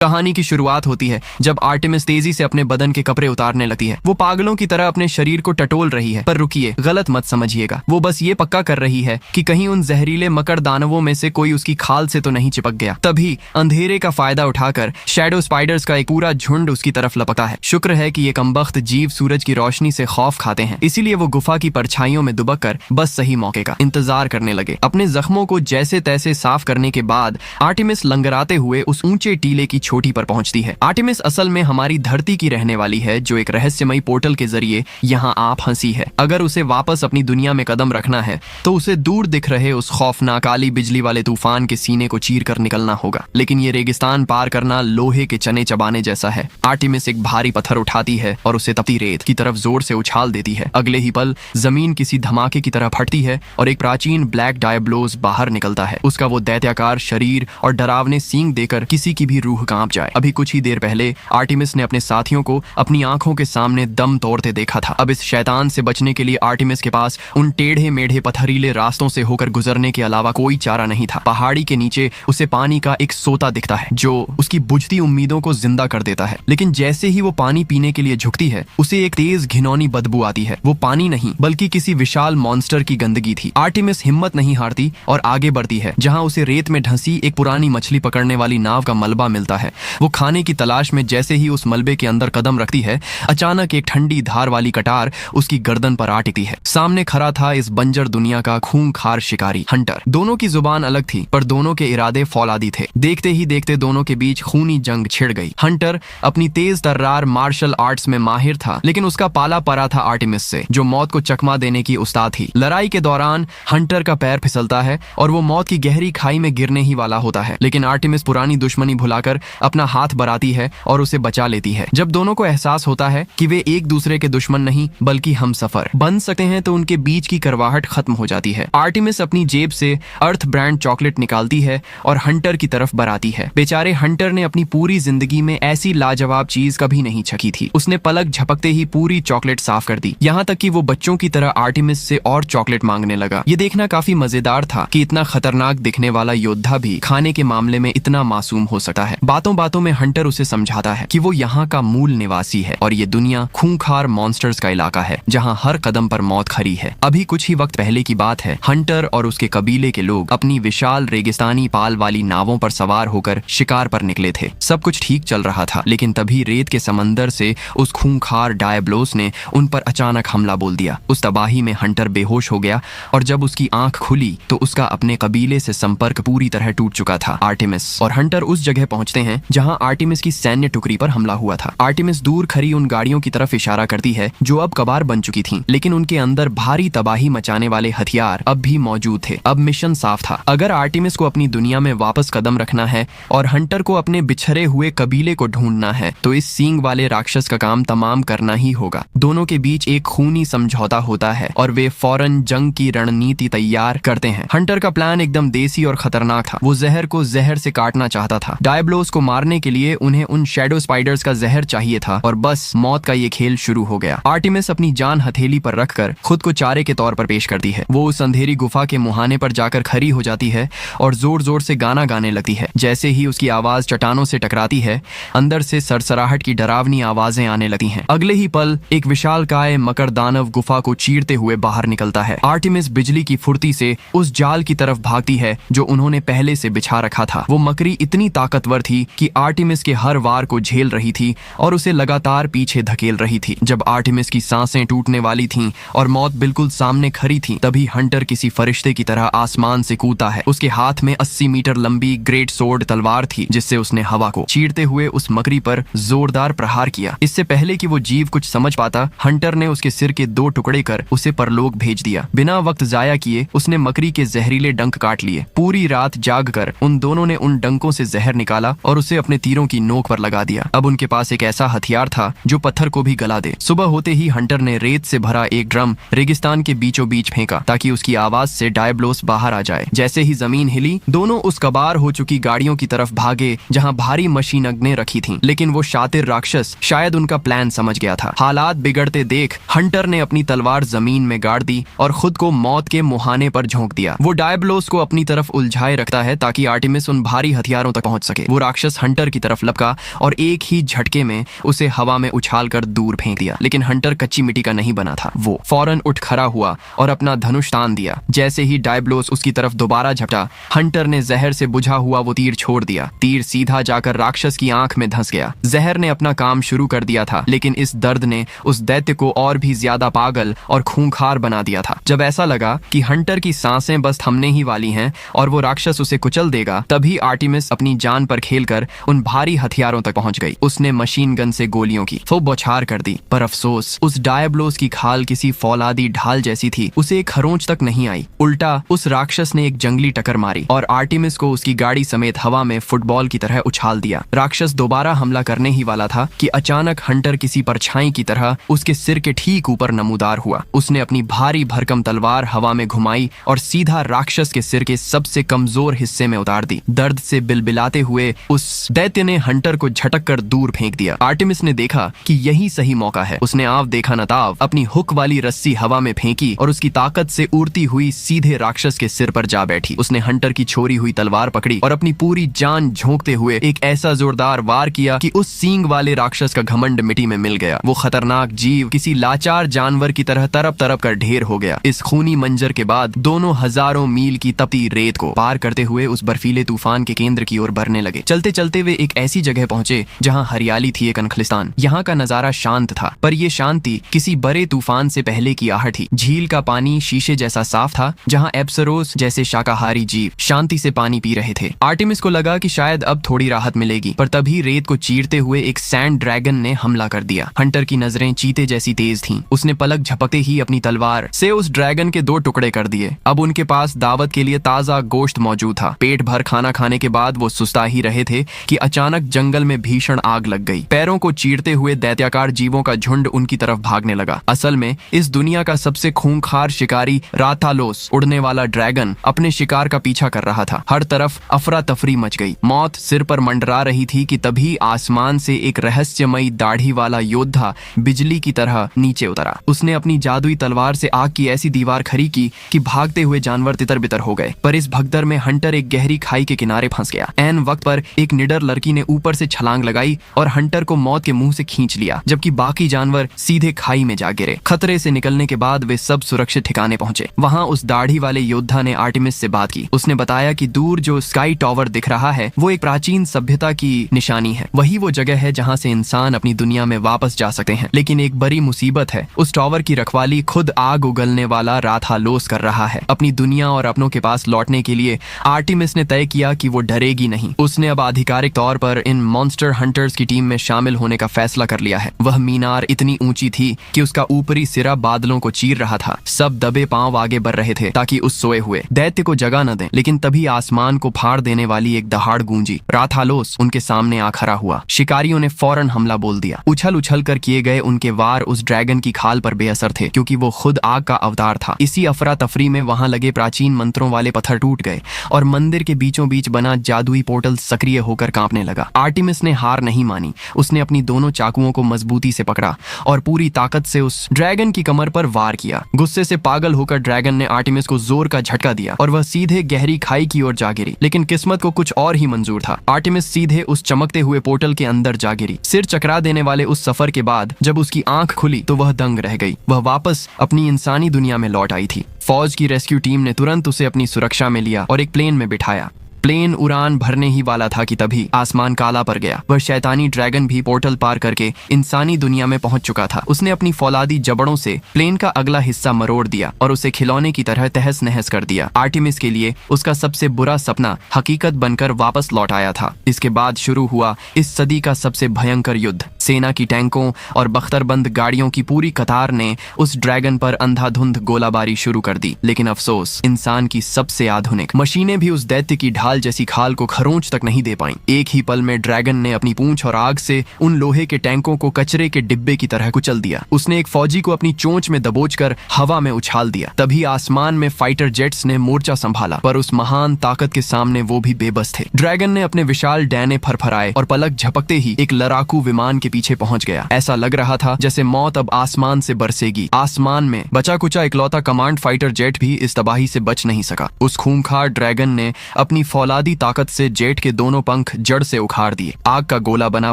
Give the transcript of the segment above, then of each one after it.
कहानी की शुरुआत होती है जब आर्टेमिस तेजी से अपने बदन के कपड़े उतारने लगती है। वो पागलों की तरह अपने शरीर को टटोल रही है। पर रुकिए, गलत मत समझिएगा। वो बस ये पक्का कर रही है कि कहीं उन जहरीले मकर दानवों में से कोई उसकी खाल से तो नहीं चिपक गया। तभी अंधेरे का फायदा उठाकर शैडो स्पाइडर्स का एक पूरा झुंड उसकी तरफ लपकता है। शुक्र है कि ये कमबख्त जीव सूरज की रोशनी से खौफ खाते हैं, इसीलिए वो गुफा की परछाइयों में दुबक कर बस सही मौके का इंतजार करने लगे। अपने जख्मों को जैसे तैसे साफ करने के बाद आर्टेमिस लंगराते हुए उस ऊंचे टीले की चोटी पर पहुंचती है। आर्टेमिस असल में हमारी धरती की रहने वाली है, जो एक रहस्यमयी पोर्टल के जरिए यहाँ आ फंसी है। अगर उसे वापस अपनी दुनिया में कदम रखना है तो उसे दूर दिख रहे उस खौफनाक काली बिजली वाले तूफान के सीने को चीर कर निकलना होगा। लेकिन ये रेगिस्तान पार करना लोहे के चने चबाने जैसा है। आर्टेमिस एक भारी पत्थर उठाती है और उसे तपती रेत की तरफ जोर से उछाल देती है। अगले ही पल जमीन किसी धमाके की तरह फटती है और एक प्राचीन ब्लैक डायब्लोस बाहर निकलता है। उसका वो दैत्याकार शरीर और डरावने सींग देकर किसी की भी रूह कांप जाए। अभी कुछ ही देर पहले आर्टेमिस ने अपने साथियों को अपनी आंखों के सामने दम तोड़ते देखा था। अब इस शैतान से बचने के लिए आर्टेमिस के पास उन टेढ़े मेढ़े पथरीले रास्तों से होकर गुजरने के अलावा कोई चारा नहीं था। पहाड़ी के नीचे उसे पानी का एक सोता दिखता है जो उसकी बुझती उम्मीदों को जिंदा कर देता है। लेकिन जैसे ही वो पानी पीने के लिए झुकती है, उसे एक तेज घिनौनी बदबू आती है। वो पानी नहीं बल्कि किसी विशाल मॉन्स्टर की गंदगी थी। आर्टेमिस हिम्मत नहीं हारती और आगे बढ़ती है, जहां उसे रेत में ढंसी एक पुरानी मछली पकड़ने वाली नाव का मलबा मिलता है। वो खाने की तलाश में जैसे ही उस मलबे के अंदर कदम रखती है, अचानक एक ठंडी धार वाली कटार उसकी गर्दन पर आ टिकती है। सामने खड़ा था इस बंजर दुनिया का खूंखार शिकारी हंटर। दोनों की जुबान अलग थी, पर दोनों के इरादे फौलादी थे। देखते ही देखते दोनों के बीच खूनी जंग छिड़ गई। हंटर अपनी तेज तर्रार मार्शल आर्ट्स में माहिर था, लेकिन उसका पाला परा था आर्टेमिस से, जो मौत को चकमा देने की उस्ताद थी। लड़ाई के दौरान हंटर का पैर फिसलता है और वो मौत की गहरी खाई में गिरने ही वाला होता है। लेकिन आर्टेमिस पुरानी दुश्मनी भुलाकर अपना हाथ बढ़ाती है और उसे बचा लेती है। जब दोनों को एहसास होता है कि वे एक दूसरे के दुश्मन नहीं बल्कि हमसफर बन सकते हैं, तो उनके बीच की करवाहट खत्म हो जाती है। आर्टेमिस अपनी जेब से अर्थ ब्रांड चॉकलेट निकालती है और हंटर की तरफ बढ़ाती है। बेचारे हंटर ने अपनी पूरी जिंदगी में ऐसी लाजवाब चीज कभी नहीं चखी थी। उसने पलक झपकते ही पूरी चॉकलेट साफ कर दी, यहाँ तक कि वो बच्चों की तरह आर्टेमिस से और चॉकलेट मांगने लगा। ये देखना काफी मजेदार था कि इतना खतरनाक दिखने वाला योद्धा भी खाने के मामले में इतना मासूम हो सकता है। बातों बातों में हंटर उसे समझाता है कि वो यहाँ का मूल निवासी है और ये दुनिया खूंखार मॉन्स्टर्स का इलाका है, जहाँ हर कदम पर मौत खड़ी है। अभी कुछ ही वक्त पहले की बात है। हंटर और उसके कबीले के लोग अपनी विशाल रेगिस्तानी पाल वाली नावों पर सवार होकर शिकार पर निकले थे। सब कुछ ठीक चल रहा था, लेकिन तभी रेत के समंदर से उस खूंखार डायब्लोस ने उन पर अचानक हमला बोल दिया। उस तबाही में हंटर बेहोश हो गया और जब उसकी आंख खुली तो उसका अपने कबीले से संपर्क पूरी तरह टूट चुका था। आर्टेमिस और हंटर उस जगह पहुंचते हैं जहां आर्टेमिस की सैन्य टुकड़ी पर हमला हुआ था। आर्टेमिस दूर खड़ी उन गाड़ियों की तरफ इशारा करती है जो अब कबार बन चुकी थीं, लेकिन उनके अंदर भारी तबाही मचाने वाले हथियार अब भी मौजूद थे। अब मिशन साफ था। अगर आर्टेमिस को अपनी दुनिया में वापस कदम रखना है और हंटर को अपने बिछड़े हुए कबीले को ढूंढना है, तो इस सींग वाले राक्षस का काम तमाम करना ही होगा। दोनों के बीच एक खूनी समझौता होता है और वे फौरन जंग की रणनीति तैयार करते हैं। हंटर का प्लान एकदम देसी और खतरनाक था। वो जहर को जहर से काटना चाहता था। डायब्लोस को मारने के लिए उन्हें उन शैडो स्पाइडर्स का जहर चाहिए था और बस मौत का ये खेल शुरू हो गया। आर्टेमिस अपनी जान हथेली पर रखकर खुद को चारे के तौर पर पेश करती है। वो उस अंधेरी गुफा के मुहाने पर जाकर खड़ी हो जाती है और जोर जोर से गाना गाने लगती है। जैसे ही उसकी आवाज चट्टानों से टकराती है, अंदर से सरसराहट की डरावनी आवाजें आने लगती हैं। अगले ही पल एक विशालकाय मकर दानव गुफा को चीरते हुए बाहर निकलता है। आर्टेमिस बिजली की फुर्ती से उस जाल की तरफ भागती है जो उन्होंने पहले से बिछा रखा था। वो मकड़ी इतनी ताकतवर थी कि आर्टेमिस के हर वार को झेल रही थी और उसे लगातार पीछे धकेल रही थी। जब आर्टेमिस की सांसें टूटने वाली थीं और मौत बिल्कुल सामने खड़ी थी, तभी हंटर किसी फरिश्ते की तरह आसमान से कूदता है। उसके हाथ में 80 मीटर लंबी ग्रेट सोर्ड तलवार थी, जिससे उसने हवा को चीरते हुए उस मकड़ी पर जोरदार प्रहार किया। इससे पहले कि वो जीव कुछ समझ पाता, हंटर ने उसके सिर के 2 टुकड़े कर उसे परलोक भेज दिया। बिना वक्त जाया किए उसने मकड़ी के जहरीले डंक काट लिए। पूरी रात जाग कर उन दोनों ने उन डंकों से जहर निकाला और उसे अपने तीरों की नोक पर लगा दिया। अब उनके पास एक ऐसा हथियार था जो पत्थर को भी गला दे। सुबह होते ही हंटर ने रेत से भरा एक ड्रम रेगिस्तान के बीचों बीच फेंका ताकि उसकी आवाज से डायब्लोस बाहर आ जाए। जैसे ही जमीन हिली, दोनों उस कबार हो चुकी गाड़ियों की तरफ भागे जहां भारी मशीनगनें रखी थीं। लेकिन वो शातिर राक्षस शायद उनका प्लान समझ गया था। हालात बिगड़ते देख हंटर ने अपनी तलवार जमीन में गाड़ दी और खुद को मौत के मुहाने पर झोंक दिया। वो डायब्लोस को अपनी तरफ उलझाए रखता है ताकि आर्टेमिस उन भारी हथियारों तक पहुंच सके। वो राक्षस राक्षस हंटर की तरफ लपका और एक ही झटके में उसे हवा में उछालकर दूर फेंक दिया। लेकिन हंटर कच्ची मिट्टी का नहीं बना था। वो फौरन उठ खड़ा हुआ और अपना धनुष तान दिया। जैसे ही डायब्लोस उसकी तरफ दोबारा झपटा, हंटर ने जहर से बुझा हुआ वो तीर छोड़ दिया। तीर सीधा जाकर राक्षस की आंख में धंस गया। जहर ने अपना काम शुरू कर दिया था, लेकिन इस दर्द ने उस दैत्य को और भी ज्यादा पागल और खूंखार बना दिया था। जब ऐसा लगा कि हंटर की सांसें बस थमने ही वाली हैं और वो राक्षस उसे कुचल देगा, तभी आर्टिमिस अपनी जान पर खेलकर उन भारी हथियारों तक पहुंच गई। उसने मशीन गन से गोलियों की तो बौछार कर दी, पर अफसोस उस डायब्लोस की खाल किसी फौलादी ढाल जैसी थी। उसे एक खरोंच तक नहीं आई। उल्टा उस राक्षस ने एक जंगली टक्कर मारी और आर्टिमिस को उसकी गाड़ी समेत हवा में फुटबॉल की तरह उछाल दिया। राक्षस दोबारा हमला करने ही वाला था कि अचानक हंटर किसी परछाई की तरह उसके सिर के ठीक ऊपर नमूदार हुआ। उसने अपनी भारी भरकम तलवार हवा में घुमाई और सीधा राक्षस के सिर के सबसे कमजोर हिस्से में उतार दी। दर्द से बिलबिलाते हुए उस दैत्य ने हंटर को झटक कर दूर फेंक दिया। आर्टिमिस ने देखा कि यही सही मौका है। उसने आव देखा न ताव अपनी हुक वाली रस्सी हवा में फेंकी और उसकी ताकत से उड़ती हुई सीधे राक्षस के सिर पर जा बैठी। उसने हंटर की छोड़ी हुई तलवार पकड़ी और अपनी पूरी जान झोंकते हुए एक ऐसा जोरदार वार किया कि उस सींग वाले राक्षस का घमंड मिट्टी में मिल गया। वो खतरनाक जीव किसी लाचार जानवर की तरह तरप तरप कर ढेर हो गया। इस खूनी मंजर के बाद दोनों हजारों मील की तपती रेत को पार करते हुए उस बर्फीले तूफान के केंद्र की ओर बढ़ने लगे। चलते चलते वे एक ऐसी जगह पहुंचे जहां हरियाली थी, एक अनखलिस्तान। यहाँ का नजारा शांत था, पर यह शांति किसी बड़े तूफान से पहले की आहट थी। झील का पानी शीशे जैसा साफ था, जहां एप्सरोस जैसे शाकाहारी जीव शांति से पानी पी रहे थे। आर्टिमिस को लगा कि शायद अब थोड़ी राहत मिलेगी, पर तभी रेत को चीरते हुए एक सैंड ड्रैगन ने हमला कर दिया। हंटर की नजरें चीते जैसी तेज थीं। उसने पलक झपकते ही अपनी तलवार से उस ड्रैगन के 2 टुकड़े कर दिए। अब उनके पास दावत के लिए ताजा गोश्त मौजूद था। पेट भर खाना खाने के बाद वो सुस्ता ही रहे थे कि अचानक जंगल में भीषण आग लग गई। पैरों को चीरते हुए दैत्याकार जीवों का झुंड उनकी तरफ भागने लगा। असल में इस दुनिया का सबसे खूंखार शिकारी राथालोस, उड़ने वाला ड्रैगन, अपने शिकार का पीछा कर रहा था। हर तरफ अफरा तफरी मच गई। मौत सिर पर मंडरा रही थी कि तभी आसमान से एक रहस्यमयी दाढ़ी वाला योद्धा बिजली की तरह नीचे उतरा। उसने अपनी जादुई तलवार से आग की ऐसी दीवार खड़ी की कि भागते हुए जानवर तितर बितर हो गए। पर इस भगदड़ में हंटर एक गहरी खाई के किनारे फंस गया। ऐन वक्त पर एक निडर लड़की ने ऊपर से छलांग लगाई और हंटर को मौत के मुंह से खींच लिया, जबकि बाकी जानवर सीधे खाई में जा गिरे। खतरे से निकलने के बाद वे सब सुरक्षित ठिकाने पहुंचे। वहां उस दाढ़ी वाले योद्धा ने आर्टिमिस से बात की। उसने बताया कि दूर जो स्काई टॉवर दिख रहा है वो एक प्राचीन सभ्यता की निशानी है। वही वो जगह है जहां से इंसान अपनी दुनिया में वापस जा सकते हैं। लेकिन एक बड़ी मुसीबत है, उस टॉवर की रखवाली खुद आग उगलने वाला राथालोस कर रहा है। अपनी दुनिया और अपनों के पास लौटने के लिए आर्टिमिस ने तय किया कि वो डरेगी नहीं। उसने अब आधिकारिक तौर पर इन मॉन्स्टर हंटर्स की टीम में शामिल होने का फैसला कर लिया है। वह मीनार इतनी ऊंची थी कि उसका ऊपरी सिरा बादलों को चीर रहा था। सब दबे पांव आगे बढ़ रहे थे ताकि उस सोए हुए दैत्य को जगह न दें। लेकिन तभी आसमान को फाड़ देने वाली एक दहाड़ गूंजी। राथालोस उनके सामने आ खड़ा हुआ। शिकारियों ने फौरन हमला बोल दिया। उछल उछल कर किए गए उनके वार उस ड्रैगन की खाल पर बेअसर थे, क्योंकि वो खुद आग का अवतार था। इसी अफरा तफरी में वहां लगे प्राचीन मंत्रों वाले पत्थर टूट गए और मंदिर के बीचों बीच बना जादुई पोर्टल सक्रिय होकर कांपने लगा। आर्टिमिस ने हार नहीं मानी। उसने अपनी दोनों चाकुओं को मजबूती से पकड़ा और पूरी ताकत से उस ड्रैगन की कमर पर वार किया। गुस्से से पागल होकर ड्रैगन ने आर्टिमिस को जोर का झटका दिया और वह सीधे गहरी खाई की ओर जा गिरी। लेकिन किस्मत को कुछ और ही मंजूर था। आर्टिमिस सीधे उस चमकते हुए पोर्टल के अंदर जा गिरी। सिर चकरा देने वाले उस सफर के बाद जब उसकी आंख खुली तो वह दंग रह गई। वह वापस अपनी इंसानी दुनिया में लौट आई थी। फौज की रेस्क्यू टीम ने तुरंत उसे अपनी सुरक्षा में लिया और एक प्लेन में बिठाया। प्लेन उड़ान भरने ही वाला था कि तभी आसमान काला पड़ गया। वह शैतानी ड्रैगन भी पोर्टल पार करके इंसानी दुनिया में पहुंच चुका था। उसने अपनी फौलादी जबड़ों से प्लेन का अगला हिस्सा मरोड़ दिया और उसे खिलौने की तरह तहस नहस कर दिया। आर्टिमिस के लिए उसका सबसे बुरा सपना हकीकत बनकर वापस लौट आया था। इसके बाद शुरू हुआ इस सदी का सबसे भयंकर युद्ध। सेना की टैंकों और बख्तरबंद गाड़ियों की पूरी कतार ने उस ड्रैगन पर अंधाधुंध गोलाबारी शुरू कर दी। लेकिन अफसोस, इंसान की सबसे आधुनिक मशीनें भी उस दैत्य की ढाल जैसी खाल को खरोंच तक नहीं दे पाई। एक ही पल में ड्रैगन ने अपनी पूंछ और आग से उन लोहे के टैंकों को कचरे के डिब्बे की तरह कुचल दिया। उसने एक फौजी को अपनी चोंच में दबोचकर हवा में उछाल दिया। तभी आसमान में फाइटर जेट्स ने मोर्चा संभाला, पर उस महान ताकत के सामने वो भी बेबस थे। ड्रैगन ने अपने विशाल डैने फरफराए और पलक झपकते ही एक लड़ाकू विमान के पीछे पहुंच गया। ऐसा लग रहा था जैसे मौत अब आसमान से बरसेगी। आसमान में बचा कुचा इकलौता कमांड फाइटर जेट भी इस तबाही से बच नहीं सका। उस खूंखार ड्रैगन ने अपनी फौलादी ताकत से जेट के दोनों पंख जड़ से उखाड़ दिए। आग का गोला बना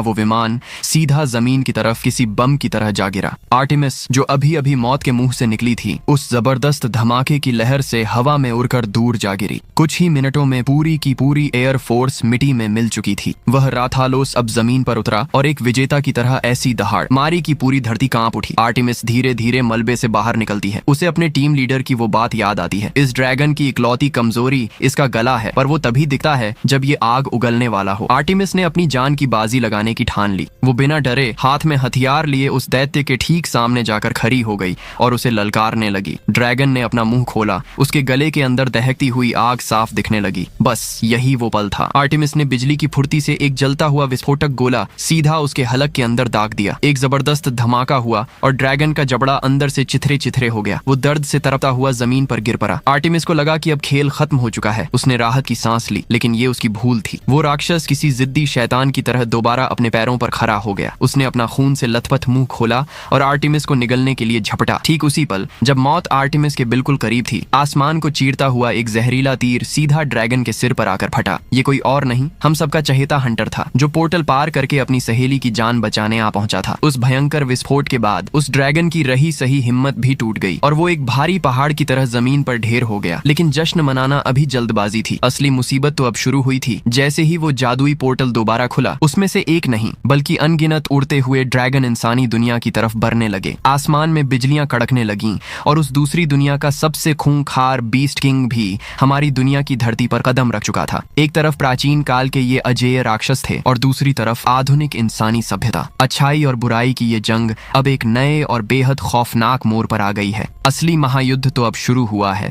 वो विमान सीधा जमीन की तरफ किसी बम की तरह जा गिरा। आर्टेमिस, जो अभी अभी मौत के मुंह से निकली थी, उस जबरदस्त धमाके की लहर से हवा में उड़कर दूर जा गिरी। कुछ ही मिनटों में पूरी की पूरी एयर फोर्स मिट्टी में मिल चुकी थी। वह राथालोस अब जमीन पर उतरा और एक विजेता की तरह ऐसी दहाड़ मारी की पूरी धरती कांप उठी। आर्टेमिस धीरे धीरे मलबे से बाहर निकलती है। उसे अपने टीम लीडर की वो बात याद आती है। इस ड्रैगन की इकलौती कमजोरी इसका गला है, पर वो तभी दिखता है जब ये आग उगलने वाला हो। आर्टेमिस ने अपनी जान की बाजी लगाने की ठान ली। वो बिना डरे हाथ में हथियार लिए उस दैत्य के ठीक सामने जाकर खड़ी हो गई और उसे ललकारने लगी। ड्रैगन ने अपना मुंह खोला। उसके गले के अंदर दहकती हुई आग साफ दिखने लगी। बस यही वो पल था। आर्टेमिस ने बिजली की फुर्ती से एक जलता हुआ विस्फोटक गोला सीधा उसके हलक के अंदर दाग दिया। एक जबरदस्त धमाका हुआ और ड्रैगन का जबड़ा अंदर से चिथरे चिथरे हो गया। वो दर्द से तड़पता हुआ जमीन पर गिर पड़ा। आर्टेमिस को लगा कि अब खेल खत्म हो चुका है। उसने राहत की सांस ली, लेकिन ये उसकी भूल थी। वो राक्षस किसी जिद्दी शैतान की तरह दोबारा अपने पैरों पर खड़ा हो गया। उसने अपना खून से लथपथ मुंह खोला और आर्टेमिस को निगलने के लिए झपटा। ठीक उसी पल जब मौत आर्टेमिस के बिल्कुल करीब थी, आसमान को चीरता हुआ एक जहरीला तीर सीधा ड्रैगन के सिर पर आकर फटा। ये कोई और नहीं, हम सबका चहेता हंटर था, जो पोर्टल पार करके अपनी सहेली की जान बचाने आ पहुंचा था। उस भयंकर विस्फोट के बाद उस ड्रैगन की रही सही हिम्मत भी टूट गई और वो एक भारी पहाड़ की तरह जमीन पर ढेर हो गया। लेकिन जश्न मनाना अभी जल्दबाजी थी। असली मुसीबत तो अब शुरू हुई थी। जैसे ही वो जादुई पोर्टल दोबारा खुला, उसमें से एक नहीं बल्कि अनगिनत उड़ते हुए ड्रैगन इंसानी दुनिया की तरफ बढ़ने लगे। आसमान में बिजलियां कड़कने लगीं और उस दूसरी दुनिया का सबसे खूंखार बीस्ट किंग भी हमारी दुनिया की धरती पर कदम रख चुका था। एक तरफ प्राचीन काल के ये अजेय राक्षस थे और दूसरी तरफ आधुनिक इंसानी सभ्यता। अच्छाई और बुराई की ये जंग अब एक नए और बेहद खौफनाक मोड़ पर आ गई है। असली महायुद्ध तो अब शुरू हुआ है।